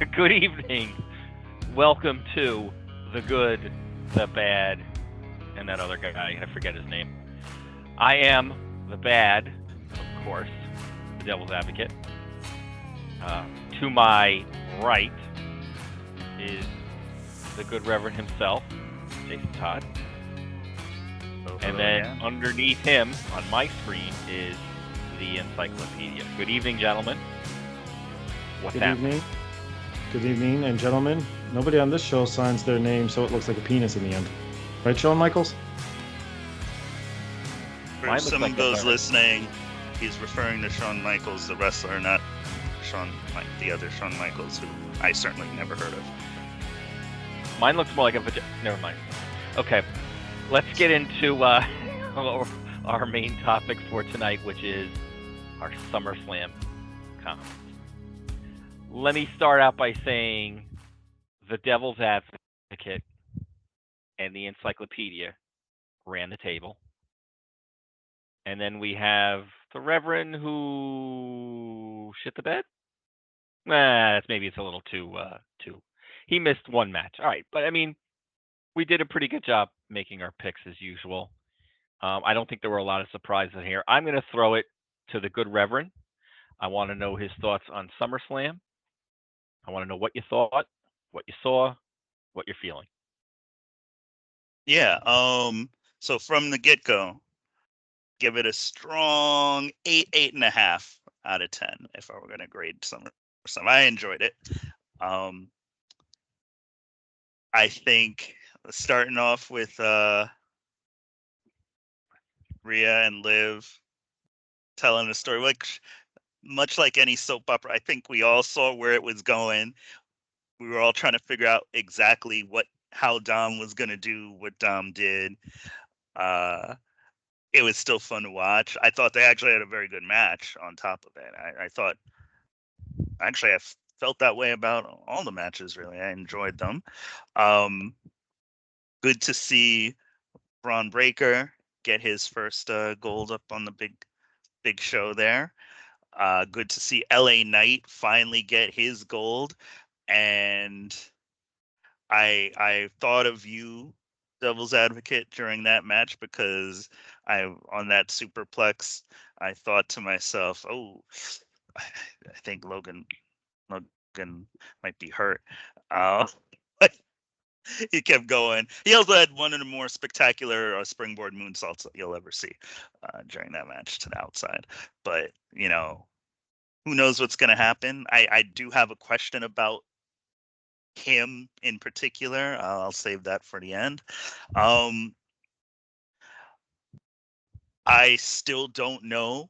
Good evening. Welcome to the good, the bad, and that other guy. I forget his name. I am the bad, of course, the devil's advocate. Uh, to my right is the good Reverend himself, Jason Todd. And then yeah. underneath him on my screen is the encyclopedia. Good evening, gentlemen. What's Good happening? evening. Good evening, and gentlemen. Nobody on this show signs their name so it looks like a penis in the end. Right, Shawn Michaels? For Mine looks some like of a those bird. listening, he's referring to Shawn Michaels, the wrestler, not the other Shawn Michaels, who I certainly never heard of. Mine looks more like a vagina. Never mind. Okay, let's get into our main topic for tonight, which is our Summerslam comments. Let me start out by saying the devil's advocate and the encyclopedia ran the table. And then we have the Reverend who shit the bed. Maybe it's a little too. He missed one match. All right, but I mean, we did a pretty good job making our picks as usual. I don't think there were a lot of surprises in here. I'm going to throw it to the good Reverend. I want to know his thoughts on SummerSlam. I want to know what you thought, what you saw, what you're feeling. Yeah. So from the get-go, give it a strong 8.5 out of 10 if I were going to grade SummerSlam. I enjoyed it. I think starting off with Rhea and Liv telling a story, much like any soap opera, I think we all saw where it was going. We were all trying to figure out exactly how Dom was going to do what Dom did. It was still fun to watch. I thought they actually had a very good match on top of it. I thought, actually, I felt that way about all the matches, really. I enjoyed them. Good to see Braun Breaker get his first gold up on the big show there. Good to see LA Knight finally get his gold. And I thought of you, Devil's Advocate, during that match because on that superplex, I thought to myself, oh, I think Logan might be hurt. But he kept going. He also had one of the more spectacular springboard moonsaults that you'll ever see during that match to the outside. But, who knows what's going to happen. I do have a question about him in particular. I'll save that for the end. I still don't know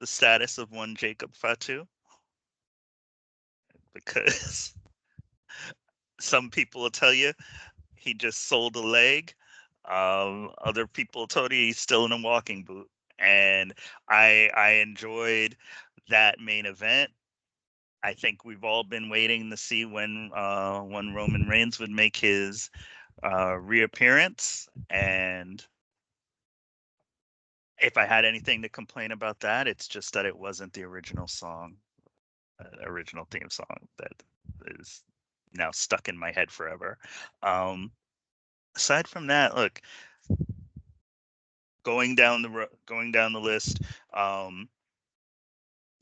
the status of one Jacob Fatu because some people will tell you he just sold a leg. Other people told you he's still in a walking boot. And I enjoyed that main event. I think we've all been waiting to see when Roman Reigns would make his reappearance. And if I had anything to complain about that, it's just that it wasn't the original theme song that is now stuck in my head forever. Aside from that, look, going down the list,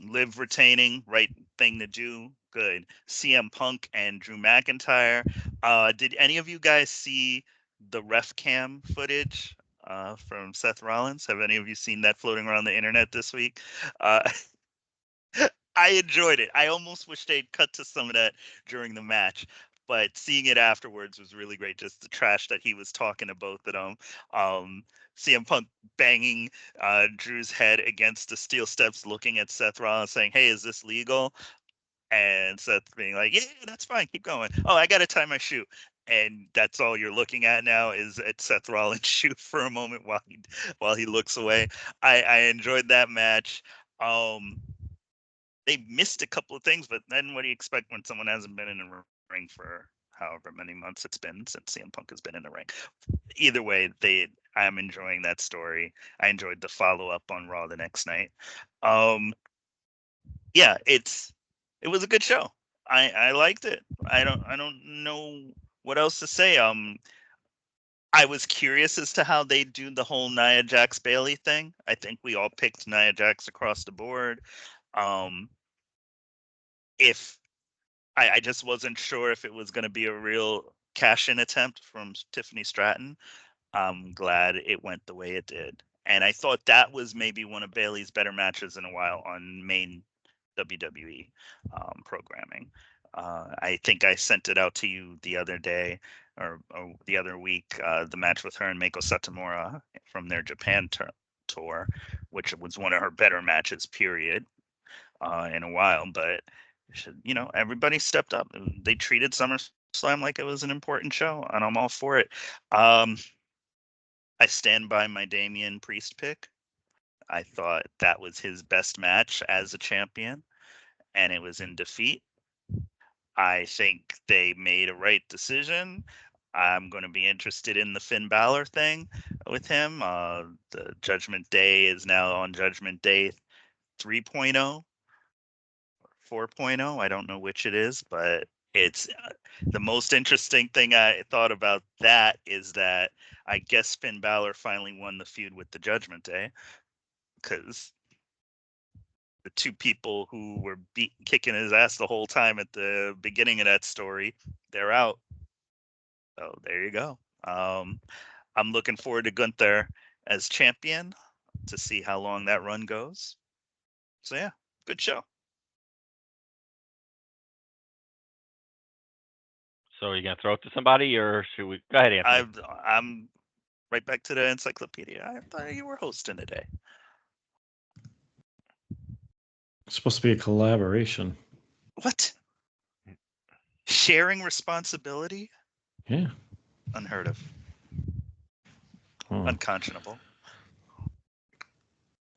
Liv retaining, right thing to do, good. CM Punk and Drew McIntyre. Did any of you guys see the ref cam footage from Seth Rollins? Have any of you seen that floating around the internet this week? I enjoyed it. I almost wish they'd cut to some of that during the match, but seeing it afterwards was really great. Just the trash that he was talking to both of them. CM Punk banging Drew's head against the steel steps, looking at Seth Rollins, saying, "Hey, is this legal?" And Seth being like, "Yeah, that's fine. Keep going. Oh, I got to tie my shoe." And that's all you're looking at now is at Seth Rollins' shoe for a moment while he looks away. I enjoyed that match. They missed a couple of things, but then what do you expect when someone hasn't been in a ring for however many months it's been since CM Punk has been in the ring? Either way, I'm enjoying that story. I enjoyed the follow up on Raw the next night. Yeah, it was a good show. I liked it. I don't know what else to say. I was curious as to how they do the whole Nia Jax Bailey thing. I think we all picked Nia Jax across the board. If I just wasn't sure if it was going to be a real cash-in attempt from Tiffany Stratton. I'm glad it went the way it did. And I thought that was maybe one of Bailey's better matches in a while on main WWE programming. I think I sent it out to you the other day or the other week, the match with her and Meiko Satomura from their Japan tour, which was one of her better matches, period, in a while. But, everybody stepped up. They treated SummerSlam like it was an important show, and I'm all for it. I stand by my Damian Priest pick. I thought that was his best match as a champion, and it was in defeat. I think they made a right decision. I'm going to be interested in the Finn Balor thing with him. The Judgment Day is now on Judgment Day 3.0, 4.0. I don't know which it is, but it's the most interesting thing I thought about that is that I guess Finn Balor finally won the feud with the Judgment Day, because the two people who were kicking his ass the whole time at the beginning of that story, they're out. So there you go. I'm looking forward to Gunther as champion to see how long that run goes. So yeah, good show. So are you gonna throw it to somebody, or should we go ahead, Anthony? I'm right back to the encyclopedia. I thought you were hosting today. It's supposed to be a collaboration. What? Sharing responsibility? Yeah. Unheard of. Unconscionable.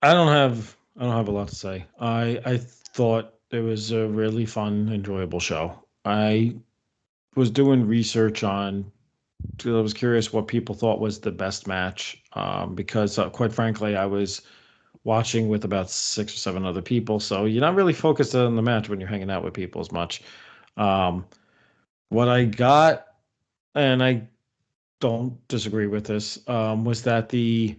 I don't have a lot to say. I thought it was a really fun, enjoyable show. I was doing research on. I was curious what people thought was the best match, because quite frankly, I was watching with about 6 or 7 other people, so you're not really focused on the match when you're hanging out with people as much. What I got, and I don't disagree with this, was that the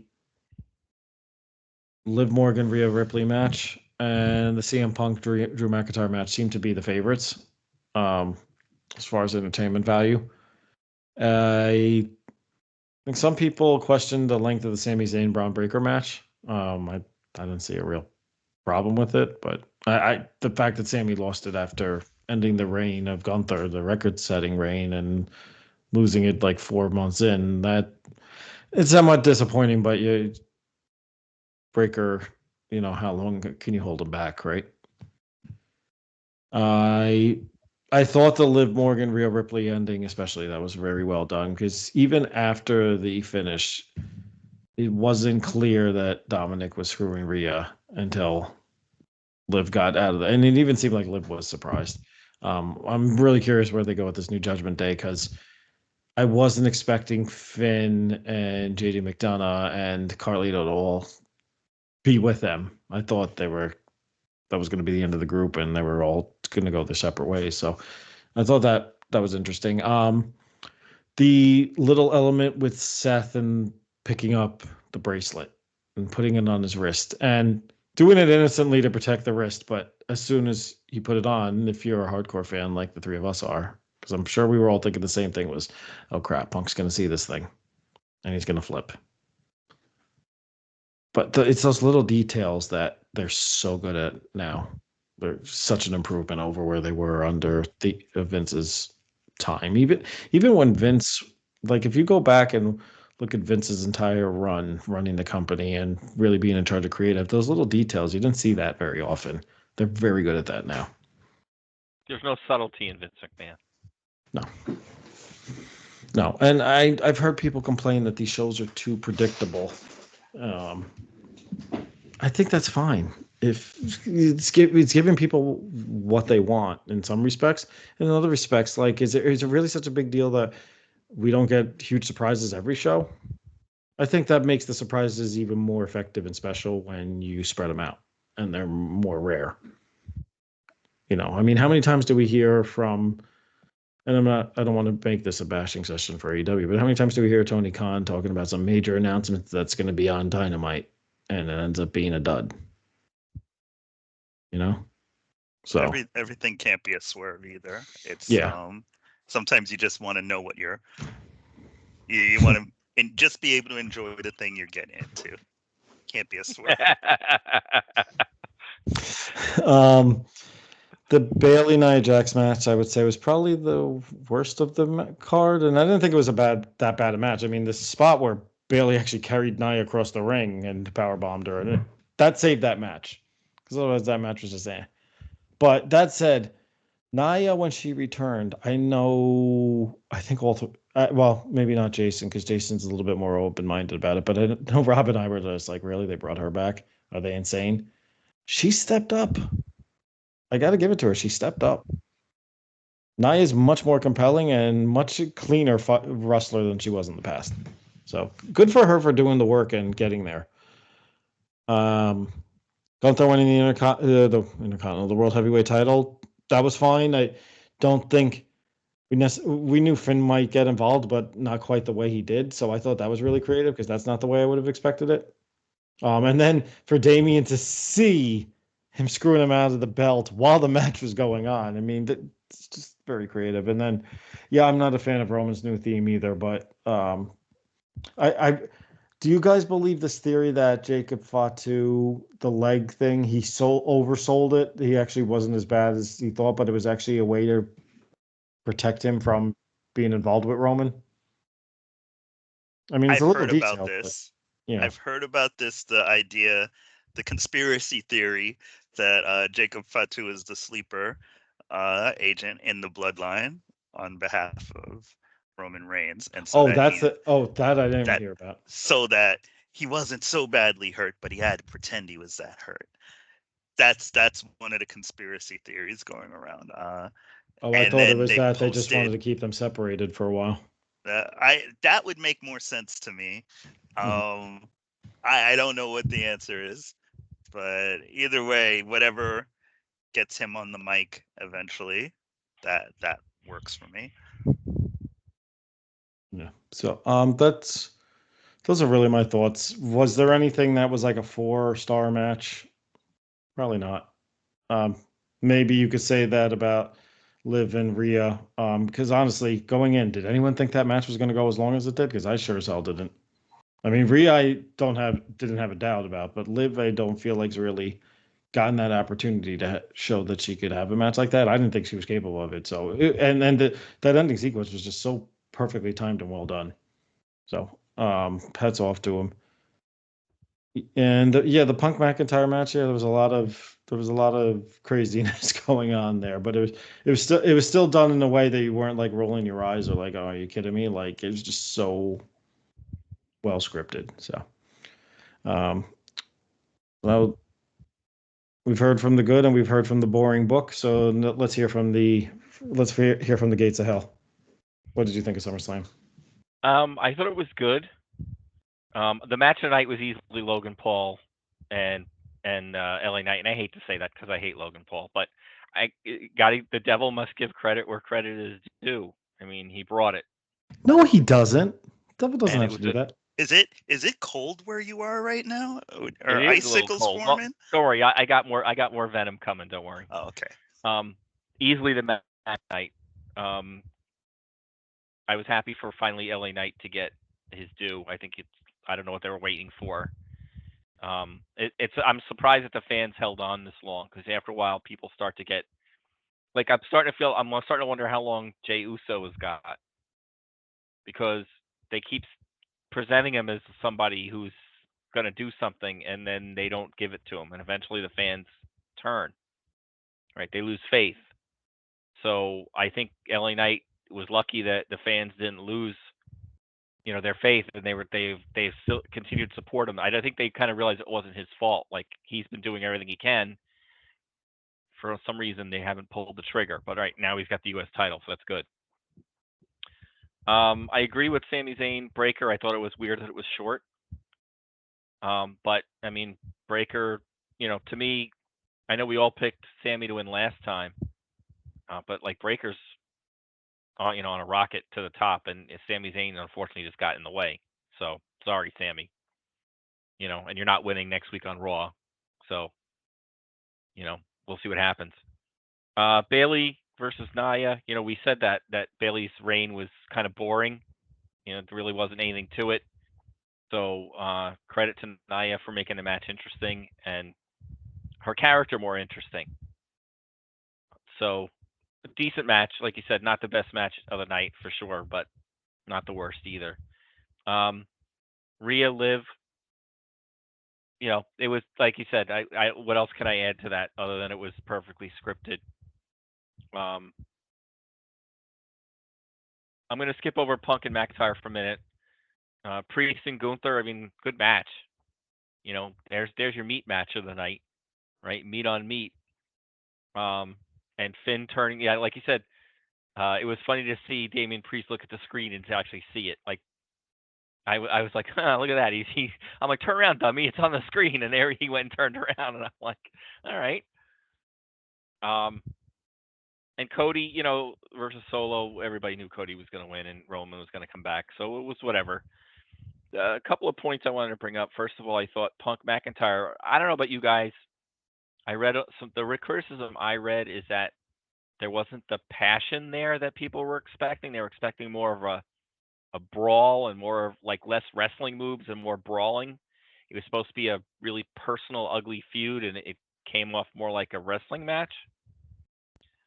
Liv Morgan Rhea Ripley match and the CM Punk Drew McIntyre match seem to be the favorites, as far as entertainment value. I think some people questioned the length of the Sami Zayn Braun Breaker match. I didn't see a real problem with it, but the fact that Sami lost it after ending the reign of Gunther, the record-setting reign, and losing it like 4 months in, that it's somewhat disappointing. But Breaker, how long can you hold him back, right? I thought the Liv Morgan Rhea Ripley ending, especially, that was very well done, because even after the finish, it wasn't clear that Dominic was screwing Rhea until Liv got out of it, and it even seemed like Liv was surprised. I'm really curious where they go with this new Judgment Day, because I wasn't expecting Finn and JD McDonough and Carlito to all be with them. I thought that was going to be the end of the group, and they were all going to go their separate ways. So I thought that was interesting. The little element with Seth and picking up the bracelet and putting it on his wrist and doing it innocently to protect the wrist, but as soon as he put it on, if you're a hardcore fan like the three of us are, because I'm sure we were all thinking the same thing, was, oh crap, Punk's going to see this thing and he's going to flip. But it's those little details that they're so good at now. They're such an improvement over where they were under the Vince's time. Even when Vince, like, if you go back and look at Vince's entire run running the company and really being in charge of creative, those little details, you didn't see that very often. They're very good at that now. There's no subtlety in Vince McMahon. No. And I've heard people complain that these shows are too predictable. I think that's fine. If it's giving people what they want in some respects, and in other respects, like, is it really such a big deal that we don't get huge surprises every show? I think that makes the surprises even more effective and special when you spread them out and they're more rare. I mean, how many times do we hear from? And I don't want to make this a bashing session for AEW, but how many times do we hear Tony Khan talking about some major announcement that's going to be on Dynamite, and it ends up being a dud? So Everything can't be a swerve either. It's yeah. Sometimes you just want to know what you want to and just be able to enjoy the thing you're getting into. Can't be a swerve. The Bailey Nia Jax match, I would say, was probably the worst of the card, and I didn't think it was that bad a match. I mean, the spot where Bailey actually carried Nia across the ring and powerbombed her, and that saved that match, because otherwise that match was just eh. But that said, Nia, when she returned, I think well, maybe not Jason, because Jason's a little bit more open-minded about it, but I know Rob and I were just like, really? They brought her back? Are they insane? She stepped up. I got to give it to her. She stepped up. Nia is much more compelling and much cleaner wrestler than she was in the past. So good for her for doing the work and getting there. Don't throw in the Intercontinental, the World Heavyweight title. That was fine. I don't think we knew Finn might get involved, but not quite the way he did. So I thought that was really creative, because that's not the way I would have expected it. And then for Damian to see him screwing him out of the belt while the match was going on, I mean, it's just very creative. And then, yeah, I'm not a fan of Roman's new theme either, but I do you guys believe this theory that Jacob Fatu, the leg thing, he oversold it? He actually wasn't as bad as he thought, but it was actually a way to protect him from being involved with Roman? I mean, it's I've a little heard about detailed, but this. yeah. I've heard about this. The conspiracy theory that Jacob Fatu is the sleeper agent in the bloodline on behalf of Roman Reigns, and so that that I didn't that hear about. so that he wasn't so badly hurt, but he had to pretend he was that hurt. That's one of the conspiracy theories going around. I And thought it then was they that they just wanted posted to keep them separated for a while. that would make more sense to me. Mhm. I don't know what the answer is, but either way, whatever gets him on the mic eventually, that works for me. Yeah. So those are really my thoughts. Was there anything that was like a 4-star match? Probably not. Um, Maybe you could say that about Liv and Rhea. Because honestly, going in, did anyone think that match was going to go as long as it did? Because I sure as hell didn't. I mean, Rhea, I didn't have a doubt about, but Liv, I don't feel like's really gotten that opportunity to show that she could have a match like that. I didn't think she was capable of it. So, that ending sequence was just so perfectly timed and well done. So, hats off to him. And yeah, the Punk McIntyre match. Yeah, there was a lot of craziness going on there, but it was still done in a way that you weren't like rolling your eyes or like, oh, are you kidding me? Like, it was just so well scripted. So, well, we've heard from the good and we've heard from the boring book. So let's hear from the gates of hell. What did you think of SummerSlam? I thought it was good. The match tonight was easily Logan Paul and LA Knight, and I hate to say that because I hate Logan Paul, but the devil must give credit where credit is due. I mean, he brought it. No, he doesn't. Devil doesn't And have to do that. Is it cold where you are right now? It Are is a little icicles cold. Well, forming? don't worry, I got more venom coming. Don't worry. Oh, okay. Easily the match night. I was happy for finally LA Knight to get his due. I don't know what they were waiting for. I'm surprised that the fans held on this long, because after a while people start to get like I'm starting to wonder how long Jey Uso has got, because they keep presenting him as somebody who's going to do something, and then they don't give it to him, and eventually the fans turn. Right, they lose faith. So I think LA Knight was lucky that the fans didn't lose, their faith, and they still continued to support him. I don't think they kind of realized it wasn't his fault. Like, he's been doing everything he can. For some reason, they haven't pulled the trigger. But right now, he's got the U.S. title, so that's good. I agree with Sami Zayn Breaker. I thought it was weird that it was short. But I mean, Breaker, to me, I know we all picked Sammy to win last time, but like Breaker's, on a rocket to the top, and Sami Zayn unfortunately just got in the way. So sorry, Sammy. And you're not winning next week on Raw. So we'll see what happens. Bailey versus Nia. We said that Bailey's reign was kind of boring. There really wasn't anything to it. So credit to Nia for making the match interesting and her character more interesting. So a decent match, like you said, not the best match of the night for sure, but not the worst either. Rhea Liv, it was like you said. I what else can I add to that other than it was perfectly scripted? Um, I'm gonna skip over Punk and McIntyre for a minute. Priest and Gunther, I mean, good match. There's your meat match of the night, right? Meat on meat. And Finn turning, yeah, like you said, it was funny to see Damian Priest look at the screen and to actually see it. Like I was like, look at that. I'm like, turn around, dummy. It's on the screen. And there he went and turned around, and I'm like, all right. And Cody, versus Solo, everybody knew Cody was going to win and Roman was going to come back, so it was whatever. A couple of points I wanted to bring up. First of all, I thought Punk McIntyre. I don't know about you guys. I read the criticism I read is that there wasn't the passion there that people were expecting. They were expecting more of a brawl and more of like less wrestling moves and more brawling. It was supposed to be a really personal, ugly feud, and it came off more like a wrestling match.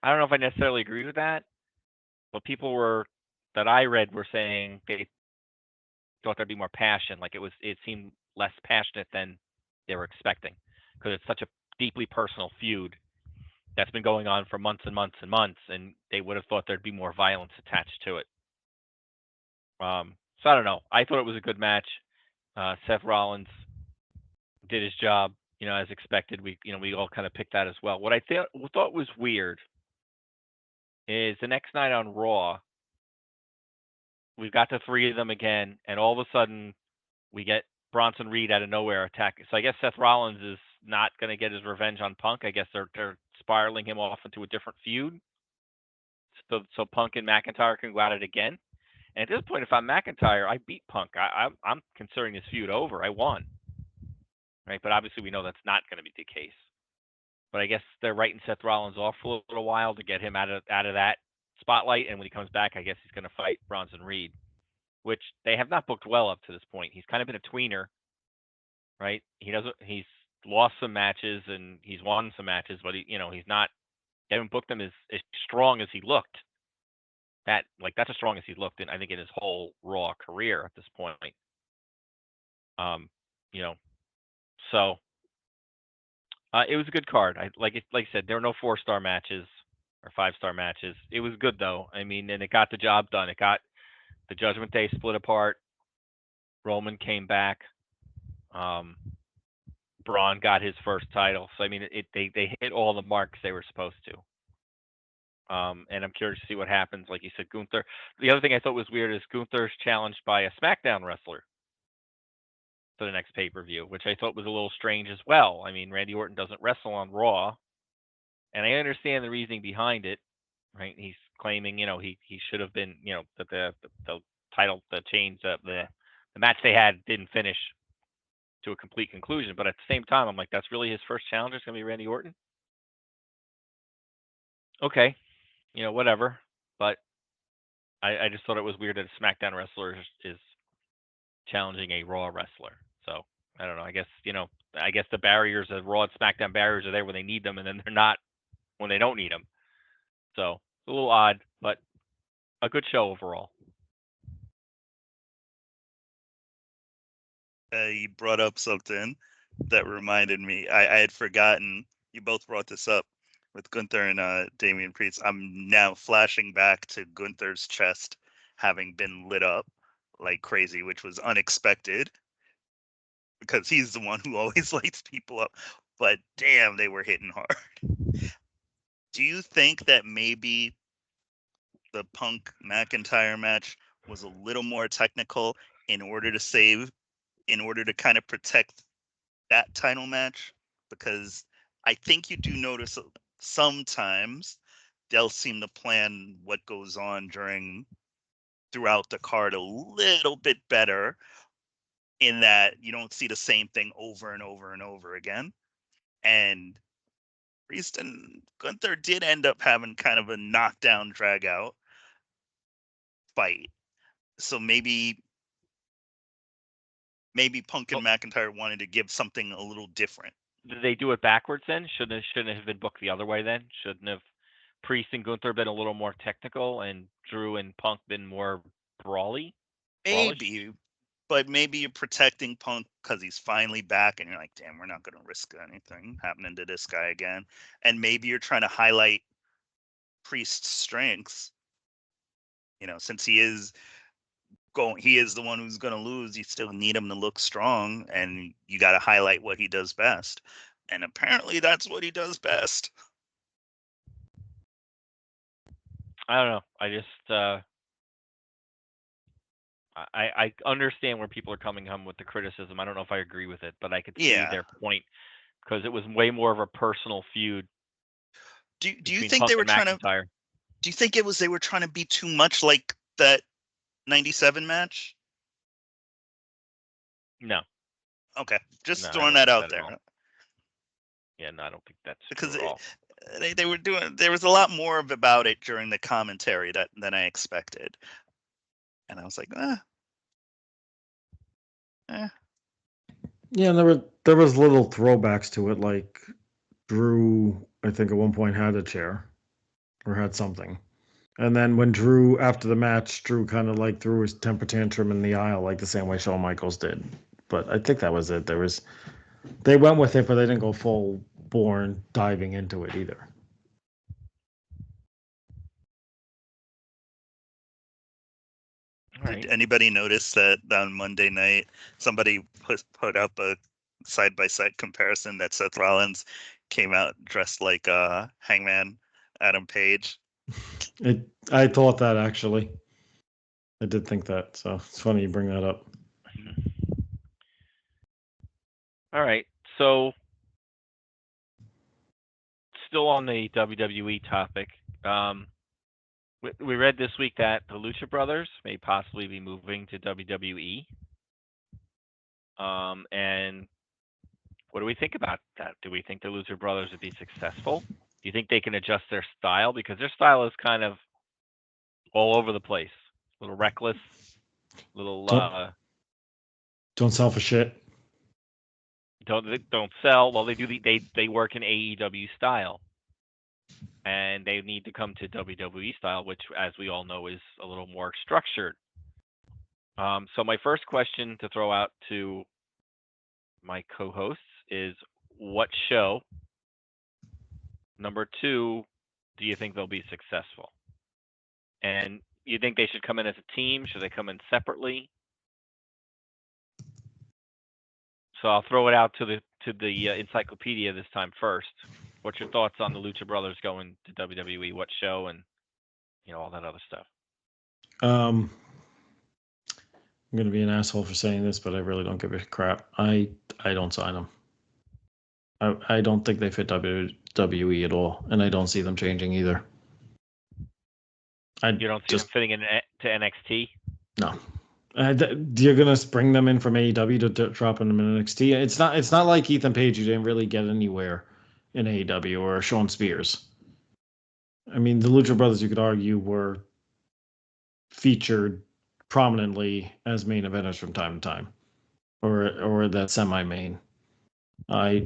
I don't know if I necessarily agree with that, but people that I read were saying they thought there'd be more passion. Like it seemed less passionate than they were expecting because it's such a deeply personal feud that's been going on for months and months and months, and they would have thought there'd be more violence attached to it. So I don't know. I thought it was a good match. Seth Rollins did his job, as expected. We all kind of picked that as well. What I thought was weird is the next night on Raw, we've got the three of them again, and all of a sudden we get Bronson Reed out of nowhere attacking. So I guess Seth Rollins is not going to get his revenge on Punk. I guess they're spiraling him off into a different feud. So Punk and McIntyre can go at it again. And at this point, if I'm McIntyre, I beat Punk. I'm considering this feud over. I won. Right? But obviously we know that's not going to be the case. But I guess they're writing Seth Rollins off for a little while to get him out of that spotlight. And when he comes back, I guess he's going to fight Bronson Reed, which they have not booked well up to this point. He's kind of been a tweener, right? He's lost some matches and he's won some matches, but he's not. They haven't booked him as strong as he looked. That's as strong as he looked in, I think, in his whole Raw career at this point. So it was a good card. Like I said, there were no 4-star matches or 5-star matches. It was good though. I mean, and it got the job done. It got the Judgment Day split apart. Roman came back. Braun got his first title. So I mean, they hit all the marks they were supposed to. And I'm curious to see what happens. Like you said, Gunther. The other thing I thought was weird is Gunther's challenged by a SmackDown wrestler for the next pay-per-view, which I thought was a little strange as well. I mean, Randy Orton doesn't wrestle on Raw, and I understand the reasoning behind it. Right? He's claiming, he should have been, that the title, the change, the match they had didn't finish to a complete conclusion. But at the same time, I'm like, that's really his first challenger is going to be Randy Orton. Okay, whatever. But I just thought it was weird that a SmackDown wrestler is challenging a Raw wrestler. So I don't know. I guess the barriers of Raw and SmackDown barriers are there when they need them, and then they're not when they don't need them. So it's a little odd, but a good show overall. You brought up something that reminded me. I had forgotten. You both brought this up with Gunther and Damian Priest. I'm now flashing back to Gunther's chest having been lit up like crazy, which was unexpected because he's the one who always lights people up. But damn, they were hitting hard. Do you think that maybe the Punk McIntyre match was a little more technical in order to kind of protect that title match? Because I think you do notice sometimes they'll seem to plan what goes on throughout the card a little bit better, in that you don't see the same thing over and over and over again. And Priest and Gunther did end up having kind of a knockdown, drag out fight. So maybe Punk and McIntyre wanted to give something a little different. Did they do it backwards then? Shouldn't it have been booked the other way then? Shouldn't have Priest and Gunther been a little more technical and Drew and Punk been more brawlish? Maybe, but maybe you're protecting Punk because he's finally back, and you're like, damn, we're not going to risk anything happening to this guy again. And maybe you're trying to highlight Priest's strengths. Since he is the one who's going to lose, you still need him to look strong, and you got to highlight what he does best. And apparently that's what he does best. I don't know. I just I understand where people are coming from with the criticism. I don't know if I agree with it, but I could see their point, because it was way more of a personal feud. Do you think they were trying to? Do you think they were trying to be too much like that 97 match? No. Okay, just throwing that out there. Yeah, no, I don't think that's true at all. They were doing. There was a lot more about it during the commentary than I expected, and I was like, Yeah, there was little throwbacks to it, like Drew, I think at one point had a chair or had something. And then when Drew, after the match, Drew kind of like threw his temper tantrum in the aisle, like the same way Shawn Michaels did. But I think that was it. They went with it, but they didn't go full born diving into it either. Right. Did anybody notice that on Monday night somebody put up a side-by-side comparison that Seth Rollins came out dressed like Hangman Adam Page? I thought that, actually. I did think that, so it's funny you bring that up. All right, so still on the WWE topic, we read this week that the Lucha Brothers may possibly be moving to WWE. And what do we think about that? Do we think the Lucha Brothers would be successful? Do you think they can adjust their style? Because their style is kind of all over the place. A little reckless, don't sell for shit. Don't sell. Well, they work in AEW style, and they need to come to WWE style, which, as we all know, is a little more structured. So my first question to throw out to my co-hosts is, what show, number 2, do you think they'll be successful? And you think they should come in as a team? Should they come in separately? So I'll throw it out to the encyclopedia this time first. What's your thoughts on the Lucha Brothers going to WWE? What show, and all that other stuff? I'm going to be an asshole for saying this, but I really don't give a crap. I don't sign them. I don't think they fit WWE at all, and I don't see them changing either. You don't see them fitting into NXT? No. You're going to bring them in from AEW to drop them in NXT? It's not like Ethan Page, who didn't really get anywhere in AEW, or Shawn Spears. I mean, the Lucha Brothers, you could argue, were featured prominently as main eventers from time to time, or that semi-main.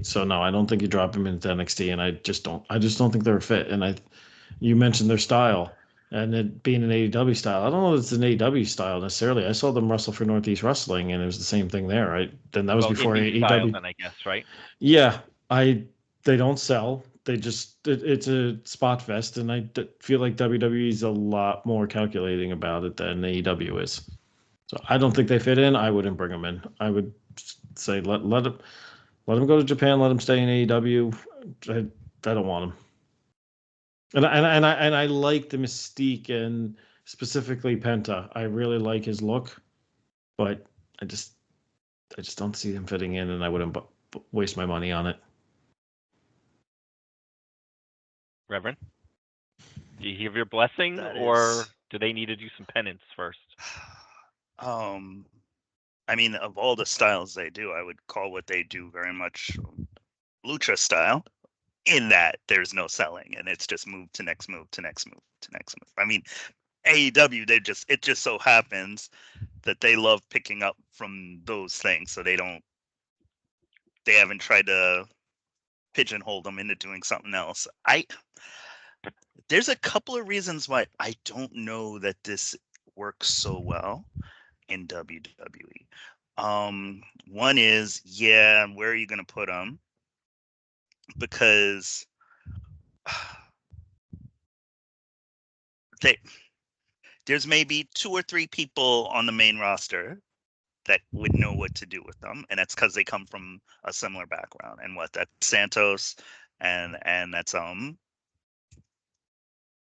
So no, I don't think you drop them into NXT, and I just don't think they're a fit. And you mentioned their style, and it being an AEW style. I don't know if it's an AEW style necessarily. I saw them wrestle for Northeast Wrestling, and it was the same thing there, right? Then that was before AEW. Style, then, I guess, right? Yeah, they don't sell. They just it's a spot fest, and I feel like WWE is a lot more calculating about it than AEW is. So I don't think they fit in. I wouldn't bring them in. I would say let them go to Japan. Let them stay in AEW. I don't want them. And I like the mystique, and specifically Penta. I really like his look, but I just don't see them fitting in, and I wouldn't waste my money on it. Reverend, do you give your blessing, That or is, do they need to do some penance first? I mean, of all the styles they do, I would call what they do very much lucha style. In that there's no selling, and it's just move to next move to next move to next move. I mean, AEW, it just so happens that they love picking up from those things, so they haven't tried to pigeonhole them into doing something else. There's a couple of reasons why I don't know that this works so well in WWE. One is, yeah, where are you going to put them? Because there's maybe 2 or 3 people on the main roster that would know what to do with them, and that's because they come from a similar background. And that's Santos, and that's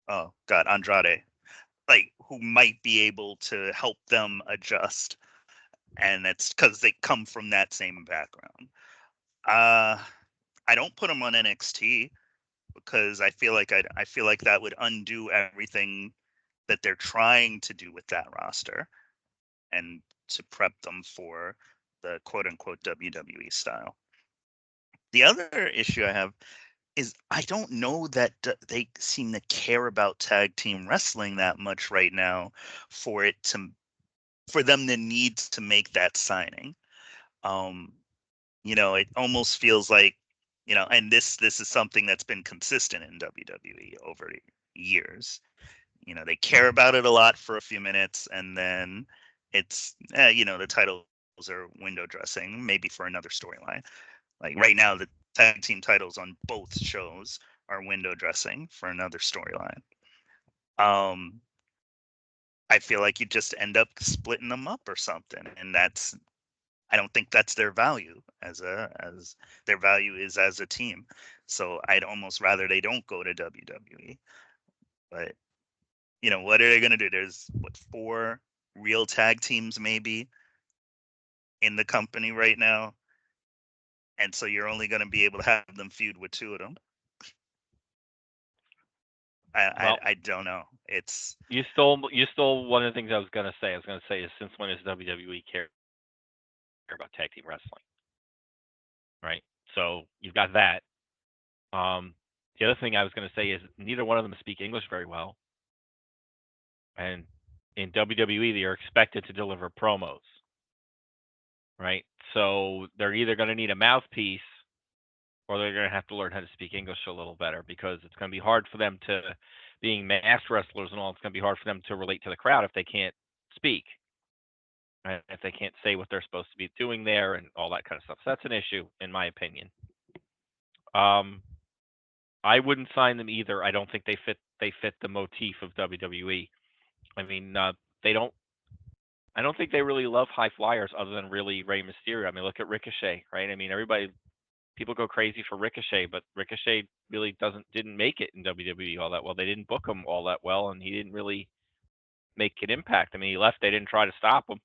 oh god, Andrade, like, who might be able to help them adjust, and it's because they come from that same background. I don't put them on NXT because I feel like that would undo everything that they're trying to do with that roster and to prep them for the quote unquote WWE style. The other issue I have is I don't know that they seem to care about tag team wrestling that much right now for them to need to make that signing. Um, it almost feels like, and this is something that's been consistent in WWE over years. They care about it a lot for a few minutes, and then it's the titles are window dressing, maybe for another storyline. Like right now, the tag team titles on both shows are window dressing for another storyline. Um, I feel like you just end up splitting them up or something, and I don't think that's their value as their value is as a team. So I'd almost rather they don't go to WWE. But what are they going to do? There's 4 real tag teams maybe in the company right now, and so you're only going to be able to have them feud with 2 of them. Well, I don't know. It's you stole one of the things I was gonna say. I was gonna say is, since when does WWE care about tag team wrestling? Right. So you've got that. The other thing I was gonna say is neither one of them speak English very well, and in WWE they are expected to deliver promos. Right. So they're either going to need a mouthpiece, or they're going to have to learn how to speak English a little better, because it's going to be hard for them to, being masked wrestlers and all, it's going to be hard for them to relate to the crowd if they can't speak, right? If they can't say what they're supposed to be doing there and all that kind of stuff. So that's an issue, in my opinion. I wouldn't sign them either. I don't think they fit the motif of WWE. I mean, they don't. I don't think they really love high flyers other than really Rey Mysterio. I mean, look at Ricochet, right? I mean, people go crazy for Ricochet, but Ricochet really didn't make it in WWE all that well. They didn't book him all that well, and he didn't really make an impact. I mean, he left. They didn't try to stop him.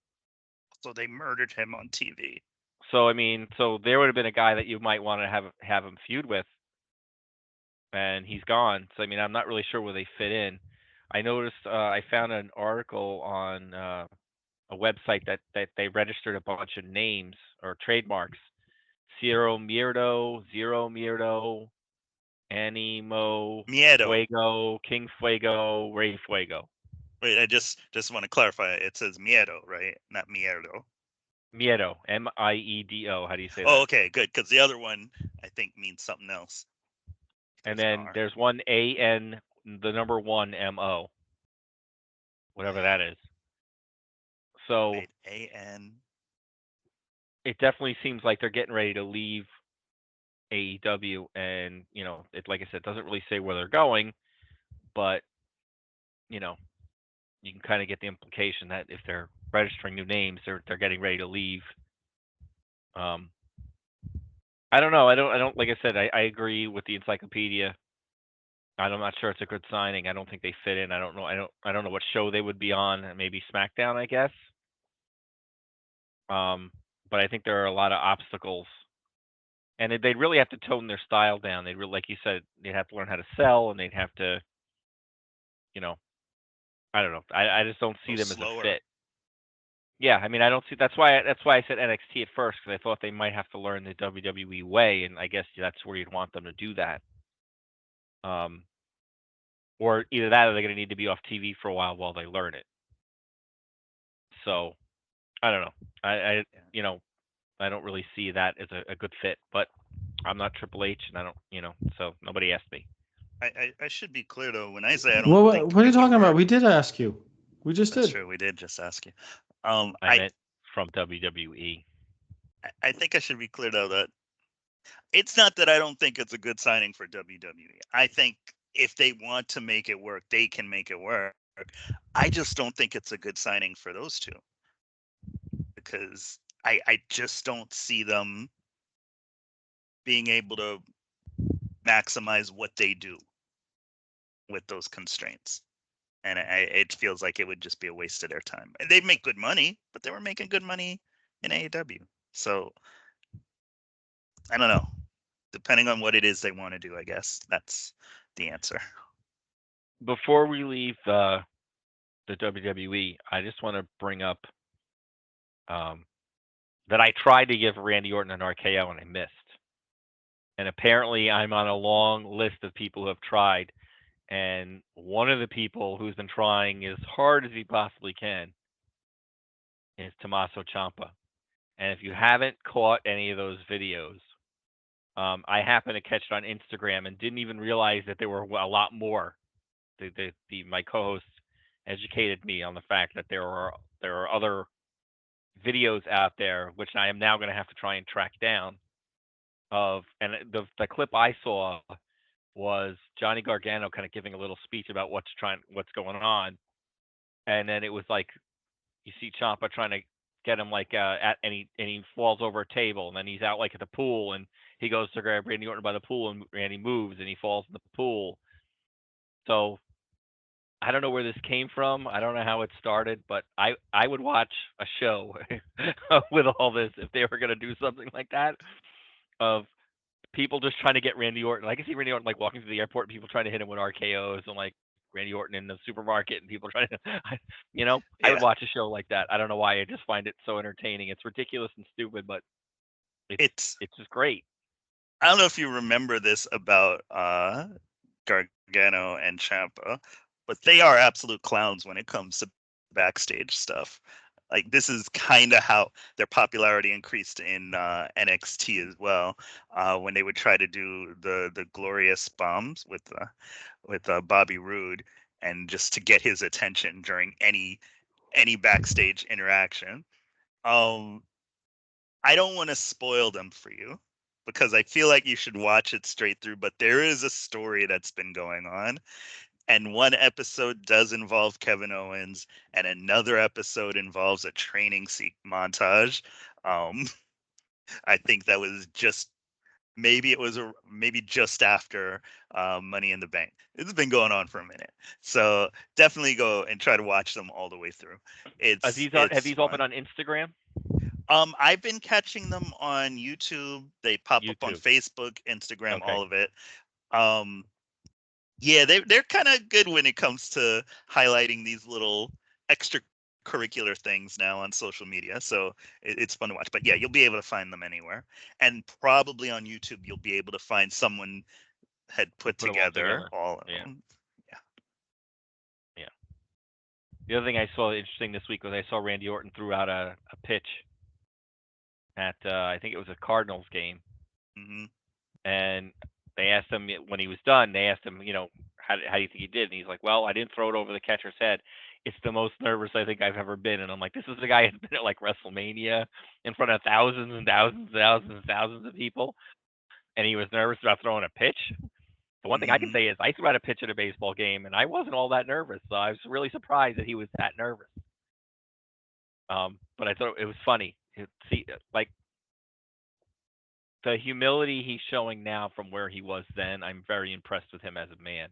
So they murdered him on TV. So I mean, so there would have been a guy that you might want to have him feud with, and he's gone. So I mean, I'm not really sure where they fit in. I noticed I found an article on a website that they registered a bunch of names or trademarks. Zero Mierdo, Animo, Miedo. Fuego, King Fuego, Rey Fuego. Wait, I just want to clarify. It says Miedo, right? Not Mierdo. Miedo, Miedo. How do you say Oh, that? okay, good. Because the other one I think means something else. And There's an then R. there's one AN, the number 1MO, whatever that is. So Wait, AN. it definitely seems like they're getting ready to leave AEW, and it, like I said, doesn't really say where they're going, but you know, you can kind of get the implication that if they're registering new names, they're getting ready to leave. I don't know. I don't. Like I said, I agree with the encyclopedia. I'm not sure it's a good signing. I don't think they fit in. I don't know. I don't know what show they would be on. Maybe SmackDown, I guess. But I think there are a lot of obstacles And they'd really have to tone their style down. They'd really, like you said, they'd have to learn how to sell, and they'd have to, you know, I don't know. I just don't see Go them as a slower. fit. Yeah, I mean, I don't see. That's why I said NXT at first, because I thought they might have to learn the WWE way, and I guess that's where you'd want them to do that. Or either that, or they're going to need to be off TV for a while they learn it. So I don't know. I you know, I don't really see that as a good fit. But I'm not Triple H, and I don't, so nobody asked me. I should be clear though. When I say I don't What think are you it would talking about? work, We did ask you. We just that's did. true. We did just ask you. I I meant from WWE. I think I should be clear though that it's not that I don't think it's a good signing for WWE. I think if they want to make it work, they can make it work. I just don't think it's a good signing for those two because I just don't see them being able to maximize what they do with those constraints. And it feels like it would just be a waste of their time. They make good money, but they were making good money in AEW. So I don't know. Depending on what it is they want to do, I guess that's the answer. Before we leave the WWE, I just want to bring up that I tried to give Randy Orton an RKO and I missed. And apparently, I'm on a long list of people who have tried. And one of the people who's been trying as hard as he possibly can is Tommaso Ciampa. And if you haven't caught any of those videos, I happened to catch it on Instagram and didn't even realize that there were a lot more. My co-host educated me on the fact that there are other videos out there, which I am now going to have to try and track down. And the clip I saw was Johnny Gargano kind of giving a little speech about what's going on, and then it was like you see Ciampa trying to get him and he falls over a table, and then he's out like at the pool, and he goes to grab Randy Orton by the pool, and Randy moves, and he falls in the pool. So I don't know where this came from. I don't know how it started, but I would watch a show with all this if they were going to do something like that, of people just trying to get Randy Orton. I can see Randy Orton like walking through the airport, and people trying to hit him with RKOs, and like Randy Orton in the supermarket, and people trying to, I would Yeah, watch a show like that. I don't know why. I just find it so entertaining. It's ridiculous and stupid, but it's. it's just great. I don't know if you remember this about Gargano and Ciampa, but they are absolute clowns when it comes to backstage stuff. Like this is kind of how their popularity increased in NXT as well, when they would try to do the glorious bombs with Bobby Roode, and just to get his attention during any backstage interaction. Um, I don't want to spoil them for you because I feel like you should watch it straight through, but there is a story that's been going on. And one episode does involve Kevin Owens, and another episode involves a training montage. Um, I think that was just maybe just after Money in the Bank. It's been going on for a minute, so definitely go and try to watch them all the way through. Have It's these all been fun. on Instagram? I've been catching them on YouTube. They pop up on YouTube. Facebook, Instagram, Okay. all of it. Um, yeah, they're kind of good when it comes to highlighting these little extracurricular things now on social media. So it's fun to watch. But yeah, you'll be able to find them anywhere, and probably on YouTube you'll be able to find someone had put Put them all together together. all of Yeah. them. Yeah. Yeah. The other thing I saw interesting this week was I saw Randy Orton threw out a pitch at I think it was a Cardinals game, Hmm. and they asked him when he was done. They asked him, how do you think he did? And he's like, well, I didn't throw it over the catcher's head. It's the most nervous I think I've ever been. And I'm like, this is the guy who's been at like WrestleMania in front of thousands and thousands and thousands and thousands of people, and he was nervous about throwing a pitch. The one thing I can Hmm. say is I threw out a pitch at a baseball game, and I wasn't all that nervous. So I was really surprised that he was that nervous. But I thought it was funny. See, like the humility he's showing now from where he was then, I'm very impressed with him as a man.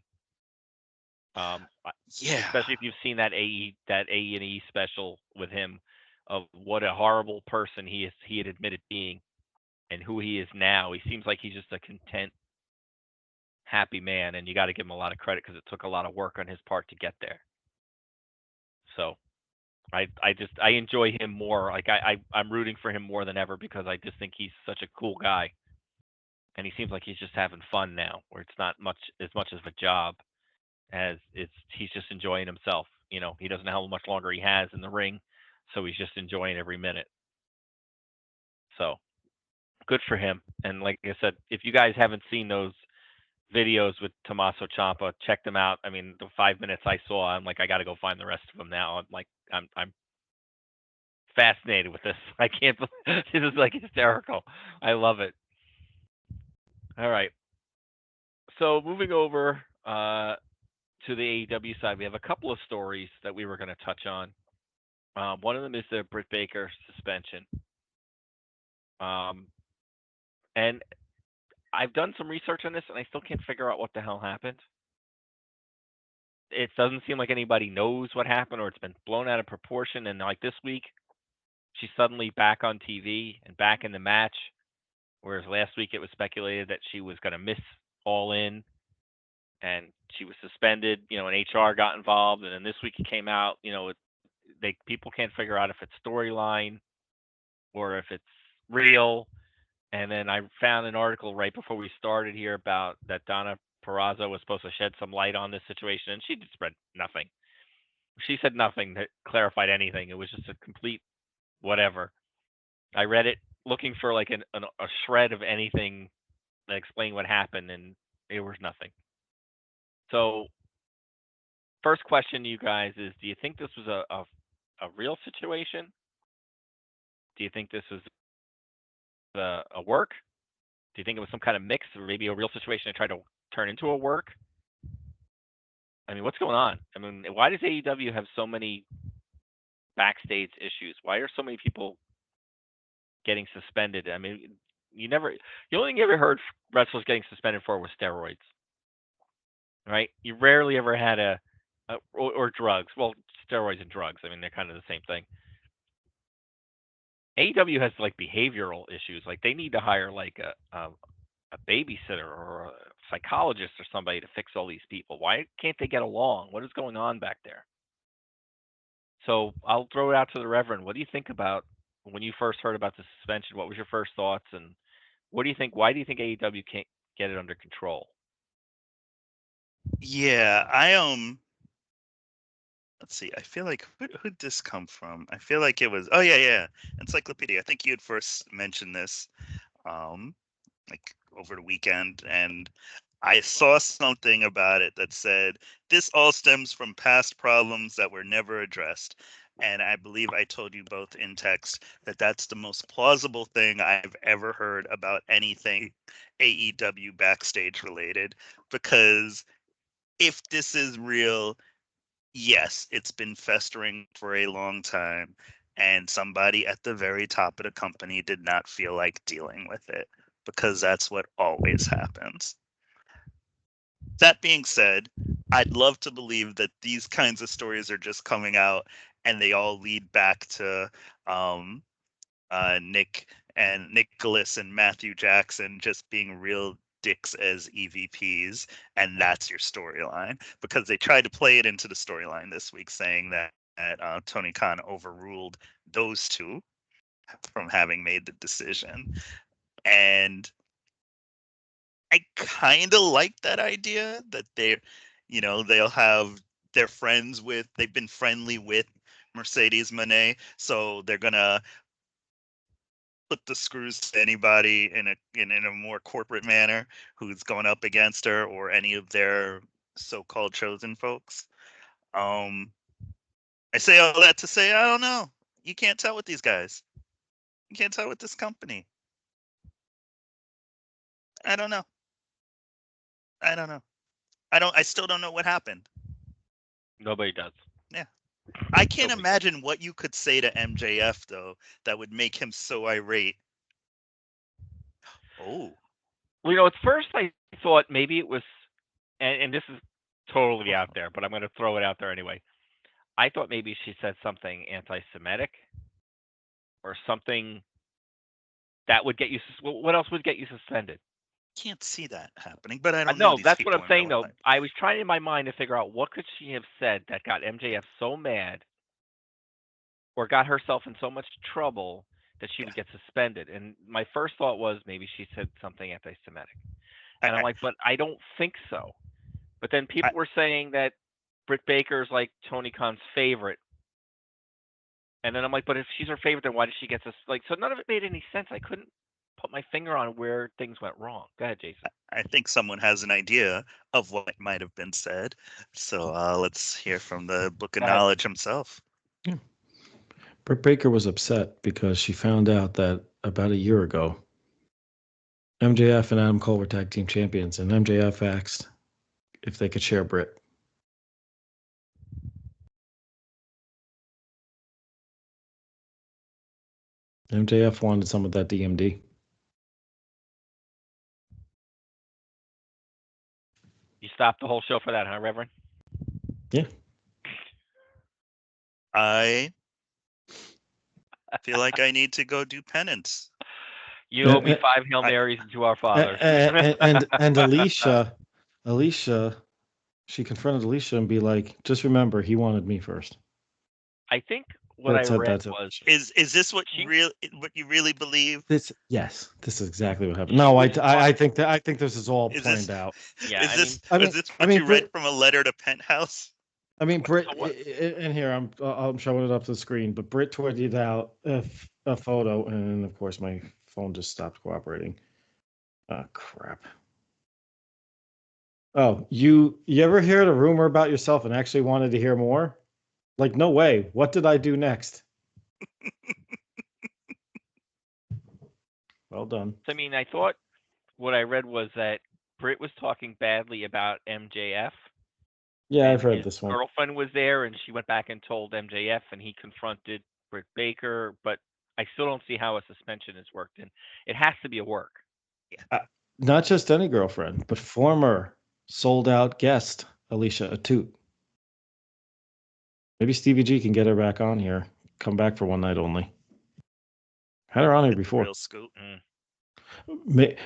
Yeah. Especially if you've seen that A&E special with him of what a horrible person he had admitted being, and who he is now, he seems like he's just a content, happy man, and you got to give him a lot of credit because it took a lot of work on his part to get there. So I enjoy him more. Like I'm rooting for him more than ever because I just think he's such a cool guy, and he seems like he's just having fun now, where it's not much of a job as he's just enjoying himself. He doesn't know how much longer he has in the ring, so he's just enjoying every minute. So good for him. And like I said, if you guys haven't seen those videos with Tommaso Ciampa, check them out. I mean, the 5 minutes I saw, I'm like, I got to go find the rest of them now. I'm fascinated with this. I can't believe this is like hysterical. I love it. All right. So moving over to the AEW side, we have a couple of stories that we were going to touch on. One of them is the Britt Baker suspension. And I've done some research on this, and I still can't figure out what the hell happened. It doesn't seem like anybody knows what happened, or it's been blown out of proportion. And like this week, she's suddenly back on TV and back in the match, whereas last week it was speculated that she was going to miss All In, and she was suspended. And HR got involved, and then this week it came out. People can't figure out if it's storyline or if it's real. And then I found an article right before we started here about that Donna Purrazzo was supposed to shed some light on this situation, and she just read nothing. She said nothing that clarified anything. It was just a complete whatever. I read it looking for like a shred of anything that explained what happened, and it was nothing. So, first question to you guys is: do you think this was a real situation? Do you think this was a work? Do you think it was some kind of mix, or maybe a real situation to try to turn into a work? I mean, what's going on? I mean, why does AEW have so many backstage issues? Why are so many people getting suspended? I mean, the only thing you ever heard wrestlers getting suspended for was steroids, right? You rarely ever had or drugs. Well, steroids and drugs. I mean, they're kind of the same thing. AEW has like behavioral issues. Like they need to hire like a babysitter or a psychologist or somebody to fix all these people. Why can't they get along? What is going on back there? So I'll throw it out to the Reverend. What do you think about when you first heard about the suspension? What was your first thoughts, and what do you think? Why do you think AEW can't get it under control? Yeah, let's see. I feel like who'd this come from? I feel like it was yeah, Encyclopedia. I think you had first mentioned this like over the weekend, and I saw something about it that said this all stems from past problems that were never addressed. And I believe I told you both in text that that's the most plausible thing I've ever heard about anything AEW backstage related. Because if this is real, yes, it's been festering for a long time. And somebody at the very top of the company did not feel like dealing with it, because that's what always happens. That being said, I'd love to believe that these kinds of stories are just coming out and they all lead back to Nicholas and Matthew Jackson just being real dicks as EVPs, and that's your storyline, because they tried to play it into the storyline this week, saying that Tony Khan overruled those two from having made the decision. And I kind of like that idea that they've been friendly with Mercedes Moné, so they're gonna put the screws to anybody in a more corporate manner who's going up against her or any of their so-called chosen folks. I say all that to say I don't know. You can't tell with these guys. You can't tell with this company. I don't know. I still don't know what happened. Nobody does. Yeah. I can't Nobody imagine what you could say to MJF though that would make him so irate. Oh. Well, at first I thought maybe it was, and this is totally out there, but I'm going to throw it out there anyway. I thought maybe she said something anti-Semitic or something That would get you. What else would get you suspended? Can't see that happening, but I don't know No, these that's what people I'm in saying real though. life. I was trying in my mind to figure out what could she have said that got MJF so mad or got herself in so much trouble that she Yeah. would get suspended. And my first thought was maybe she said something anti-Semitic. I, And I'm I, like, but I don't think so. But then I, people were saying that Britt Baker's like Tony Khan's favorite. And then I'm like, but if she's her favorite, then why did she get this? Like, so none of it made any sense. I couldn't put my finger on where things went wrong. Go ahead, Jason. I think someone has an idea of what might have been said. So let's hear from the Book of Go ahead. Knowledge himself. Britt Baker was upset because she found out that about a year ago, MJF and Adam Cole were tag team champions, and MJF asked if they could share Britt. MJF wanted some of that DMD. You stopped the whole show for that, huh, Reverend? Yeah. I feel like I need to go do penance. You owe me 5 Hail Marys and 2 Our Fathers. And Alicia, she confronted Alicia and be like, just remember, he wanted me first. I think what I read was is this what you really believe? This is exactly what happened. No, I think this is all planned out. Yeah, is this what you read from a letter to Penthouse? I mean, Britt, and here I'm showing it up to the screen, but Britt tweeted out a photo, and of course my phone just stopped cooperating. Oh crap! Oh, you ever heard a rumor about yourself and actually wanted to hear more? Like, no way. What did I do next? Well done. I mean, I thought what I read was that Britt was talking badly about MJF. Yeah, I've heard this one. His girlfriend was there, and she went back and told MJF, and he confronted Britt Baker. But I still don't see how a suspension has worked, and it has to be a work. Yeah. Not just any girlfriend, but former sold-out guest Alicia Atut. Maybe Stevie G can get her back on here. Come back for one night only. Had her on here before. Real scoop.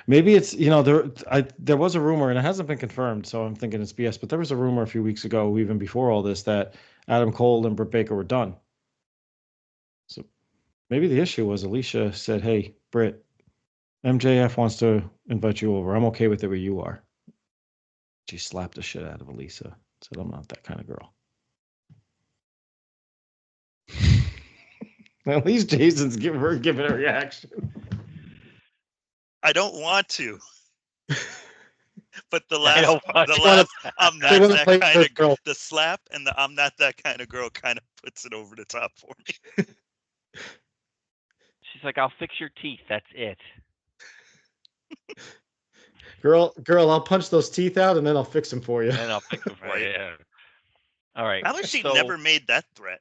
Maybe it's there was a rumor, and it hasn't been confirmed, so I'm thinking it's BS. But there was a rumor a few weeks ago, even before all this, that Adam Cole and Britt Baker were done. So maybe the issue was Alicia said, "Hey, Britt, MJF wants to invite you over. I'm okay with it where you are." She slapped the shit out of Alicia. Said, "I'm not that kind of girl." At least Jason's giving a reaction. I don't want to. But the slap and the I'm not that kind of girl kind of puts it over the top for me. She's like, I'll fix your teeth. That's it. Girl, I'll punch those teeth out and then I'll fix them for you. And I'll fix them for you. Yeah. All right. How has she never made that threat?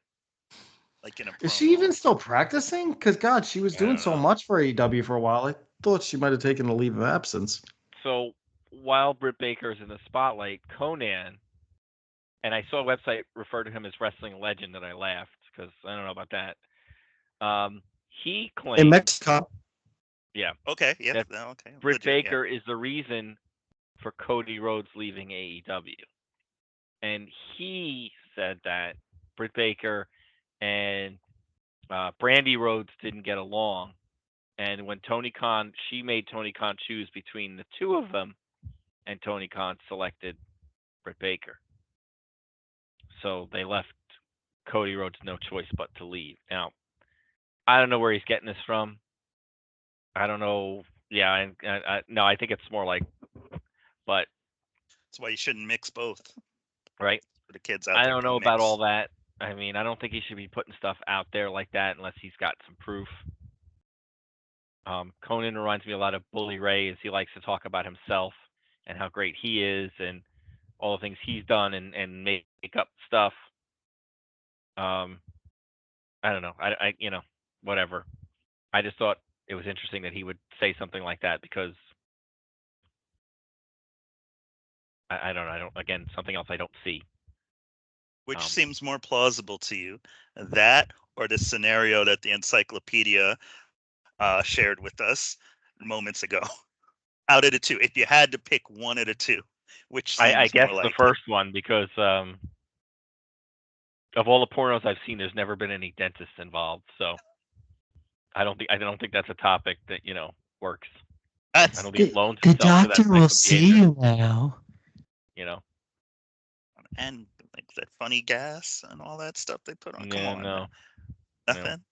Like in a promo? Is she even still practicing? Because God, she was doing so much for AEW for a while. I thought she might have taken a leave of absence. So while Britt Baker's in the spotlight, Conan, and I saw a website refer to him as wrestling legend, and I laughed because I don't know about that. He claimed in Mexico. Yeah. Okay. Yeah. Okay. Britt Baker is the reason for Cody Rhodes leaving AEW, and he said that Britt Baker and Brandy Rhodes didn't get along, and when she made Tony Khan choose between the two of them, and Tony Khan selected Britt Baker. So they left Cody Rhodes no choice but to leave. Now, I don't know where he's getting this from. I don't know. Yeah, no, I think it's more like, but that's why you shouldn't mix both. Right. For the kids out I there. don't know about all that. I mean, I don't think he should be putting stuff out there like that unless he's got some proof. Conan reminds me a lot of Bully Ray, as he likes to talk about himself and how great he is and all the things he's done and make up stuff. I don't know. I whatever. I just thought it was interesting that he would say something like that because I don't know. Again, something else I don't see. Which seems more plausible to you, that or the scenario that the encyclopedia shared with us moments ago. Out of the two, if you had to pick one of the two, which seems I guess more the likely? first one, because of all the pornos I've seen, there's never been any dentists involved. So I don't think that's a topic that works. I That's don't think it loans The itself to that doctor type will of see behavior. you now. You know. and like that funny gas and all that stuff they put on. Come Yeah, on, no. man. Nothing.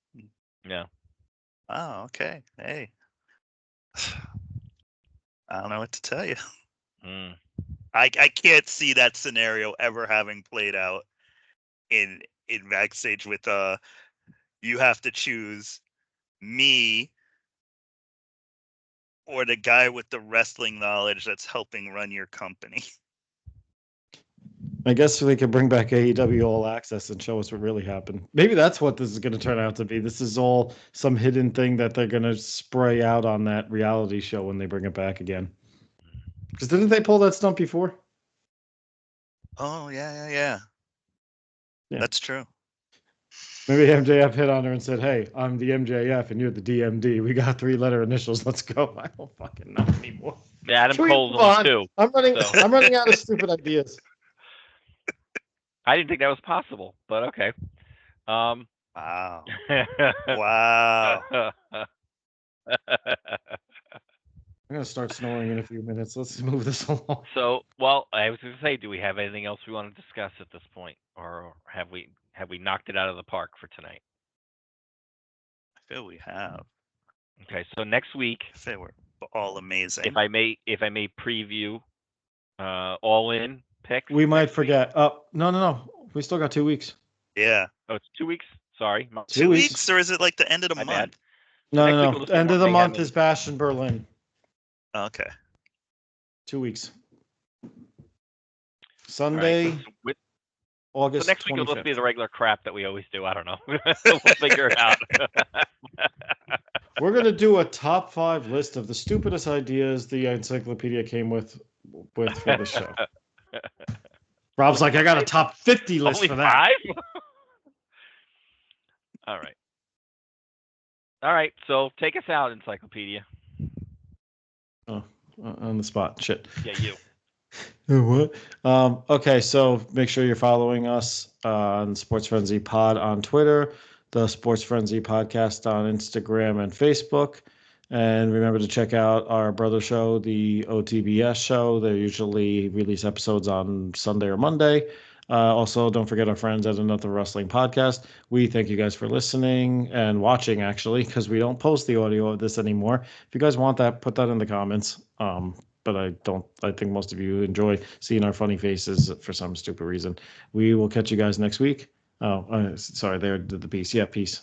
Yeah. Oh, okay. Hey, I don't know what to tell you. Mm. I can't see that scenario ever having played out in backstage with you have to choose me or the guy with the wrestling knowledge that's helping run your company. I guess they could bring back AEW All Access and show us what really happened. Maybe that's what this is going to turn out to be. This is all some hidden thing that they're going to spray out on that reality show when they bring it back again. Because didn't they pull that stunt before? Oh yeah. Yeah. That's true. Maybe MJF hit on her and said, "Hey, I'm the MJF and you're the DMD. We got 3-letter initials. Let's go." I don't fucking know anymore. Yeah, Adam Can we Cole's move only on? 2. I'm running. So. I'm running out of stupid ideas. I didn't think that was possible, but okay. Wow. Wow. I'm gonna start snoring in a few minutes. Let's move this along. So, well, I was going to say, do we have anything else we want to discuss at this point, or have we knocked it out of the park for tonight? I feel we have. Okay, so next week, I feel we're all amazing. if I may preview All In picks. We might next week. forget. No. We still got 2 weeks. Yeah. Oh, it's 2 weeks. Sorry. 2 weeks. weeks, or is it like the end of the My month? bad. No, Next week no. we'll just be End more of the mayhem month and- is Bash in Berlin. Okay. 2 weeks. All Sunday, right, so August next week will 25th. just be the regular crap that we always do. I don't know. We'll figure it out. We're going to do a top 5 list of the stupidest ideas the encyclopedia came with for the show. Rob's like, I got a top 50 list Only for that. 5? All right. So take us out, encyclopedia. Oh, on the spot. Shit. Yeah, you. What? Okay, so make sure you're following us on Sports Frenzy Pod on Twitter, the Sports Frenzy Podcast on Instagram and Facebook. And remember to check out our brother show, the OTBS show. They usually release episodes on Sunday or Monday. Also, don't forget our friends at Another Wrestling Podcast. We thank you guys for listening and watching, actually, because we don't post the audio of this anymore. If you guys want that, put that in the comments. But I think most of you enjoy seeing our funny faces for some stupid reason. We will catch you guys next week. Oh, sorry, there did the piece. Yeah, peace.